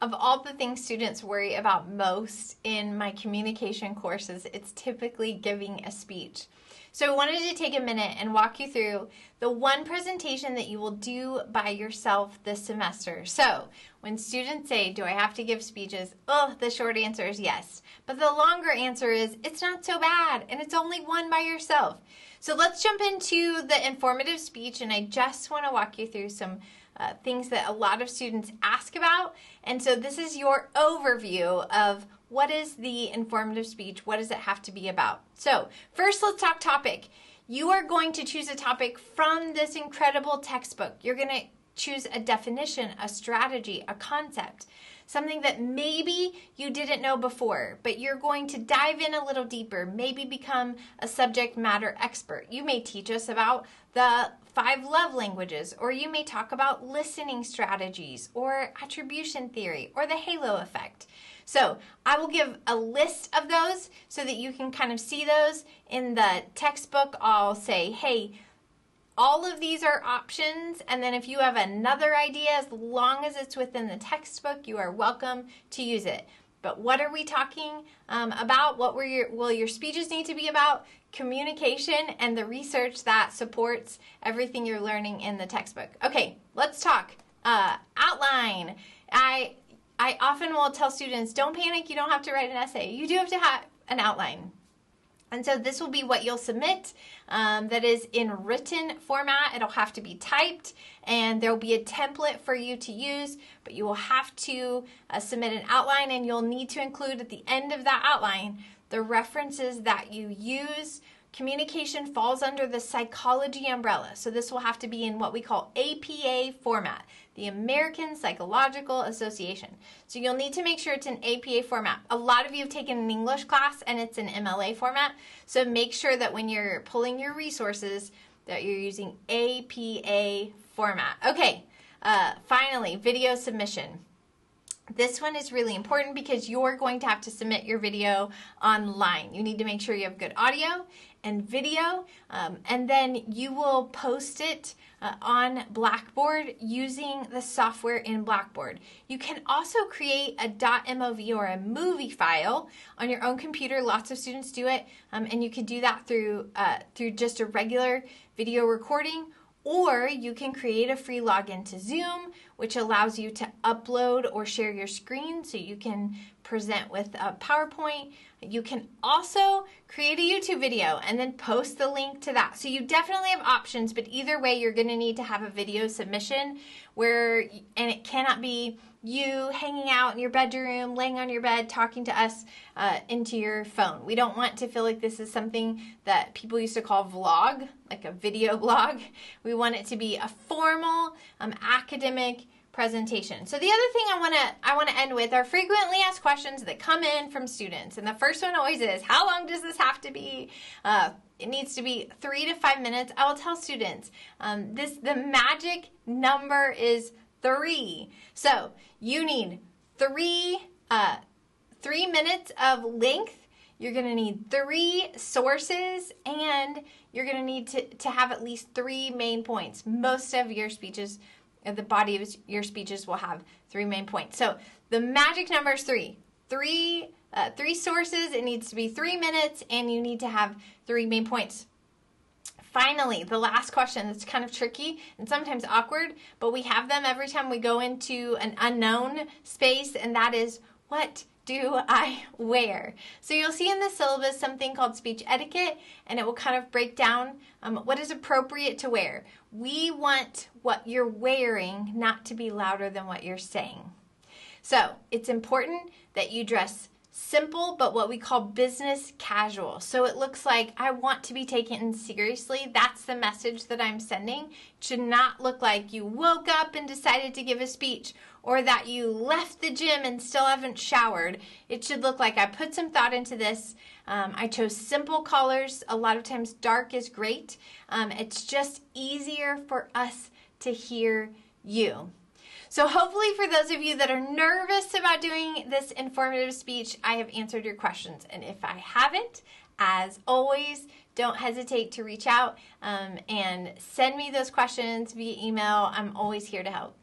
Of all the things students worry about most in my communication courses, it's typically giving a speech. So I wanted to take a minute and walk you through the one presentation that you will do by yourself this semester. So when students say, do I have to give speeches? Oh, the short answer is yes. But the longer answer is, it's not so bad, and it's only one by yourself. So let's jump into the informative speech, and I just want to walk you through some things that a lot of students ask about. And so this is your overview of what is the informative speech, what does it have to be about. So first, let's talk topic. You are going to choose a topic from this incredible textbook. You're going to choose a definition, a strategy, a concept, something that maybe you didn't know before, but you're going to dive in a little deeper, maybe become a subject matter expert. You may teach us about the 5 love languages, or you may talk about listening strategies, or attribution theory, or the halo effect. So I will give a list of those so that you can kind of see those in the textbook. I'll say, hey, all of these are options, and then if you have another idea, as long as it's within the textbook, you are welcome to use it. But what are we talking about? What will your speeches need to be about? Communication and the research that supports everything you're learning in the textbook. Okay, let's talk. Outline. I often will tell students, don't panic, you don't have to write an essay. You do have to have an outline. And so this will be what you'll submit that is in written format. It'll have to be typed, and there'll be a template for you to use, but you will have to submit an outline, and you'll need to include at the end of that outline the references that you use. Communication falls under the psychology umbrella, so this will have to be in what we call APA format, the American Psychological Association. So you'll need to make sure it's in APA format. A lot of you have taken an English class and it's in MLA format, so make sure that when you're pulling your resources that you're using APA format. Okay, finally, video submission. This one is really important because you're going to have to submit your video online. You need to make sure you have good audio and video, and then you will post it on Blackboard using the software in Blackboard. You can also create a .mov or a movie file on your own computer. Lots of students do it, and you can do that through just a regular video recording. Or you can create a free login to Zoom, which allows you to upload or share your screen so you can present with a PowerPoint. You can also create a YouTube video and then post the link to that. So you definitely have options, but either way, you're going to need to have a video submission and it cannot be you hanging out in your bedroom, laying on your bed, talking to us into your phone. We don't want to feel like this is something that people used to call vlog, like a video blog. We want it to be a formal, academic presentation. So the other thing I want to end with are frequently asked questions that come in from students. And the first one always is, how long does this have to be? It needs to be 3 to 5 minutes. I will tell students, the magic number is 3. So you need 3 minutes of length. You're going to need 3 sources, and you're going to need to have at least 3 main points. Most of your speeches, the body of your speeches will have 3 main points. So the magic number is 3. 3 sources, it needs to be 3 minutes, and you need to have 3 main points. Finally, the last question that's kind of tricky and sometimes awkward, but we have them every time we go into an unknown space, and that is, what do I wear? So you'll see in the syllabus something called speech etiquette, and it will kind of break down what is appropriate to wear. We want what you're wearing not to be louder than what you're saying. So it's important that you dress simple, but what we call business casual. So it looks like, I want to be taken seriously. That's the message that I'm sending. It should not look like you woke up and decided to give a speech, or that you left the gym and still haven't showered. It should look like, I put some thought into this. I chose simple colors. A lot of times dark is great. It's just easier for us to hear you. So hopefully for those of you that are nervous about doing this informative speech, I have answered your questions. And if I haven't, as always, don't hesitate to reach out and send me those questions via email. I'm always here to help.